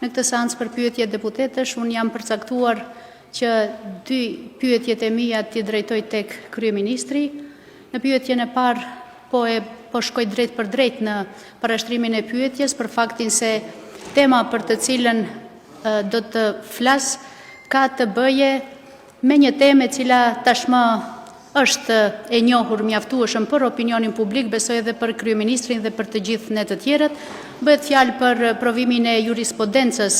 në këtë seancë për pyetje deputetësh. Unë jam përcaktuar që 2 pyetjet e mia t'i drejtoj tek kryeministri. Në pyetjen e parë po shkoj drejt për drejt në parashtrimin e pyetjes për faktin se tema për të cilën do të flas ka të bëje me një temë e cila tashmë është e njohur mjaftueshëm për opinionin publik, besoj edhe për kryeministrin dhe për të gjithë ne të tjerët. Bëhet fjalë për provimin e jurisprudencës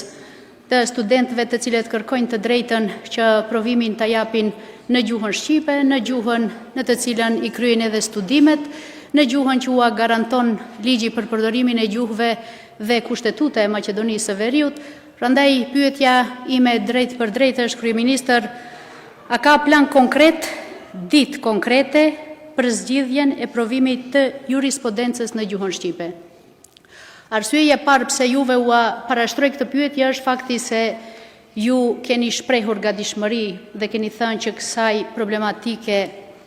të studentëve të cilët kërkojnë të drejtën që provimin ta japin në gjuhën shqipe, në gjuhën në të cilën i kryejnë edhe studimet, në gjuhën që ua garanton ligji për përdorimin e gjuhëve dhe kushtetuta e Maqedonisë së Veriut. Prandaj pyetja ime drejt për drejt është, kryeministër, a ka plan konkret, ditë konkrete për zgjidhjen e provimit të jurisprudencës në gjuhën shqipe? Arsyeja e parë pse juve ua parashtroj këtë pyetje është fakti se ju keni shprehur gatishmëri dhe keni thënë që kësaj problematike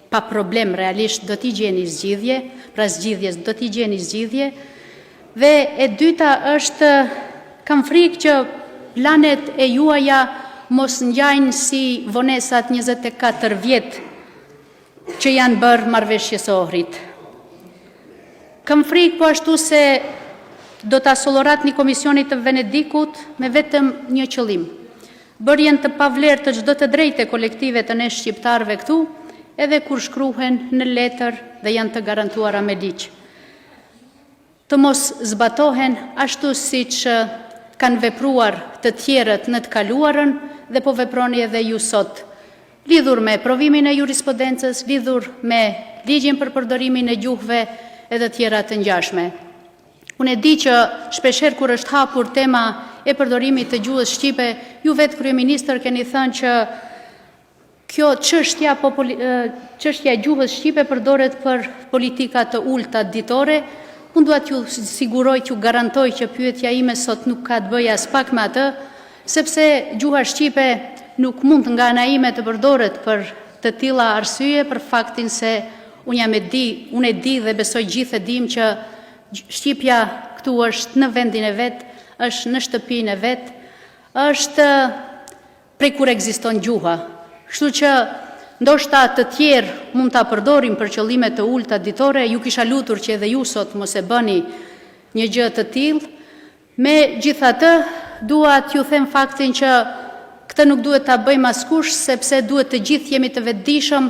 pa problem realisht do t'i gjeni zgjidhje, pra zgjidhjes do t'i gjeni zgjidhje. Dhe e dyta është, kam frikë që planet e juaja mos ngjajnë si vonesat 24 vjet që janë bërë marrëveshjes së Ohrit. Kam frikë po ashtu se do ta solloratni Komisionit të Venedikut me vetëm një qëllim: bërjen të pavlerë të çdo të drejtë kolektive të ne shqiptarëve këtu, edhe kur shkruhen në letër dhe janë të garantuara me ligj. Të mos zbatohen ashtu siç kanë vepruar të tjerët në të kaluarën dhe po veproni edhe ju sot, lidhur me provimin e jurisprudencës, lidhur me ligjin për përdorimin e gjuhëve e të tjera të ngjashme. Unë e di që shpeshherë kur është hapur tema e përdorimit të gjuhës shqipe, ju vetë kryeministër keni thënë që kjo çështja e gjuhës shqipe përdoret për politika të ulta ditore. Unë dua t'ju siguroj, t'ju garantoj që pyetja ime sot nuk ka të bëjë as pak me atë, sepse gjuha shqipe nuk mund nga ana ime të përdoret për të tilla arsye, për faktin se unë e di dhe besoj gjithë e dim që Shqipja këtu është në vendin e vet, është në shtëpinë e vet, është prej kur ekziston gjuha. Kështu që ndoshta të tjerë mund ta përdorin për qëllime të ulta ditore, ju kisha lutur që edhe ju sot mos e bëni një gjë të tillë. Megjithatë, dua t'ju them faktin që këtë nuk duhet ta bëjmë askush, sepse duhet të gjithë jemi të vetëdijshëm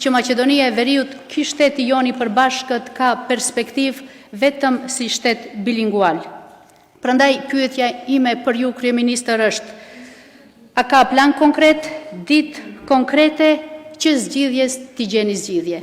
që Maqedonia e Veriut, ky shtet i joni i përbashkët, ka perspektivë vetëm si shtet bilingual. Prandaj pyetja ime për ju, kryeministër, është: a ka plan konkret, ditë konkrete që zgjidhjes t'i gjeni zgjidhje?